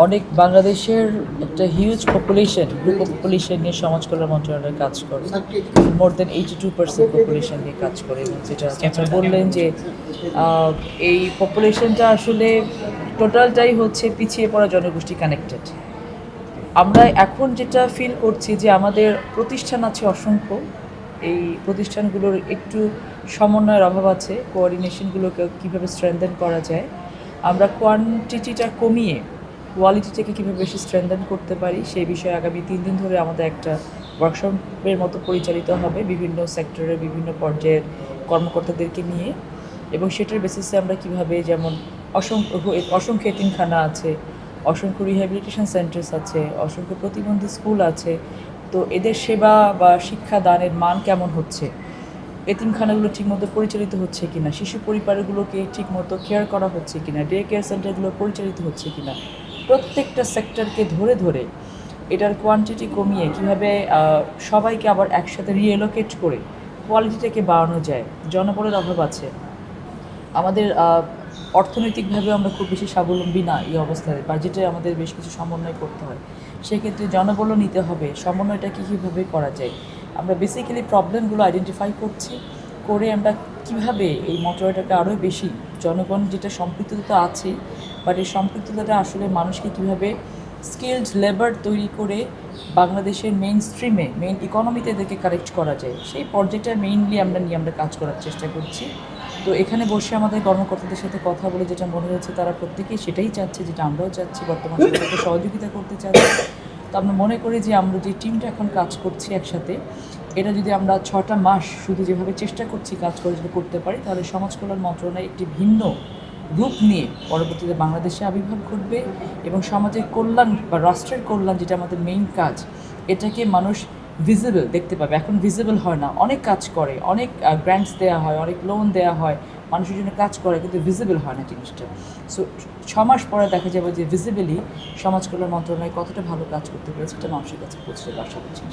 অনেক বাংলাদেশের একটা huge population group of population নিয়ে সমাজ কল্যাণ মন্ত্রণালয় কাজ করে, মোর দেন 82% পপুলেশন নিয়ে কাজ করে। এবং যেটা আপনারা বললেন যে এই পপুলেশনটা আসলে টোটালটাই হচ্ছে পিছিয়ে পড়া জনগোষ্ঠী কানেক্টেড। আমরা এখন যেটা ফিল করছি যে আমাদের প্রতিষ্ঠান আছে অসংখ্য, এই প্রতিষ্ঠানগুলোর একটু সমন্বয়ের অভাব আছে, কোঅর্ডিনেশনগুলোকে কীভাবে স্ট্রেংথেন করা যায়, আমরা কোয়ান্টিটিটা কমিয়ে কোয়ালিটিটাকে কীভাবে বেশি স্ট্রেংথেন করতে পারি সেই বিষয়ে আগামী 3 দিন ধরে আমাদের একটা ওয়ার্কশপের মতো পরিচালিত হবে বিভিন্ন সেক্টরের বিভিন্ন পর্যায়ের কর্মকর্তাদেরকে নিয়ে। এবং সেটার বেসিসে আমরা কীভাবে, যেমন অসংখ্য এতিমখানা আছে, অসংখ্য রিহ্যাবিলিটেশন সেন্টার্স আছে, অসংখ্য প্রতিবন্ধী স্কুল আছে, তো এদের সেবা বা শিক্ষাদানের মান কেমন হচ্ছে, এতিমখানাগুলো ঠিকমতো পরিচালিত হচ্ছে কিনা, শিশু পরিবারগুলোকে ঠিকমতো কেয়ার করা হচ্ছে কিনা, ডে কেয়ার সেন্টারগুলো পরিচালিত হচ্ছে কিনা, প্রত্যেকটা সেক্টরকে ধরে ধরে এটার কোয়ান্টিটি কমিয়ে কীভাবে সবাইকে আবার একসাথে রিএলোকেট করে কোয়ালিটিটাকে বাড়ানো যায়। জনবলের অভাব আছে, আমাদের অর্থনৈতিকভাবে আমরা খুব বেশি স্বাবলম্বী না। এই অবস্থায় বাজেটে আমাদের বেশ কিছু সমন্বয় করতে হয়, সেক্ষেত্রে জনবলও নিতে হবে। সমন্বয়টা কীভাবে করা যায়, আমরা বেসিক্যালি প্রবলেমগুলো আইডেন্টিফাই করছি, করে আমরা কীভাবে এই মন্ত্রণালয়টাকে আরও বেশি, জনগণ যেটা সম্পৃক্ততা আছে, বাট এই সম্পৃক্ততাটা আসলে মানুষকে কীভাবে স্কিলড লেবার তৈরি করে বাংলাদেশের মেইন স্ট্রিমে, মেইন ইকোনমিতে এদেরকে কারেক্ট করা যায়, সেই পর্যায়টা মেইনলি আমরা কাজ করার চেষ্টা করছি। তো এখানে বসে আমাদের কর্মকর্তাদের সাথে কথা বলে যেটা মনে হয়েছে, তারা প্রত্যেকেই সেটাই চাচ্ছে, যেটা আমরাও চাচ্ছি, বর্তমান সরকারকে সহযোগিতা করতে চাচ্ছি। তো আমরা মনে করি যে আমরা যে টিমটা এখন কাজ করছি একসাথে, এটা যদি আমরা 6টা মাস শুধু যেভাবে চেষ্টা করছি কাজ করে যদি করতে পারি, তাহলে সমাজ কল্যাণ মন্ত্রণালয় একটি ভিন্ন রূপ নিয়ে পরবর্তীতে বাংলাদেশে আবির্ভাব ঘটবে এবং সমাজের কল্যাণ বা রাষ্ট্রের কল্যাণ, যেটা আমাদের মেইন কাজ, এটাকে মানুষ ভিজিবল দেখতে পাবে। এখন ভিজিবল হয় না, অনেক কাজ করে, অনেক গ্র্যান্টস দেওয়া হয়, অনেক লোন দেওয়া হয়, মানুষের জন্য কাজ করে, কিন্তু ভিজিবল হয় না জিনিসটা। সো 6 মাস পরে দেখা যাবে যে ভিজিবলি সমাজ কল্যাণ মন্ত্রণালয় কতটা ভালো কাজ করতে পেরেছে, এটা মানুষের কাছে পৌঁছে যাবে আশা করছি।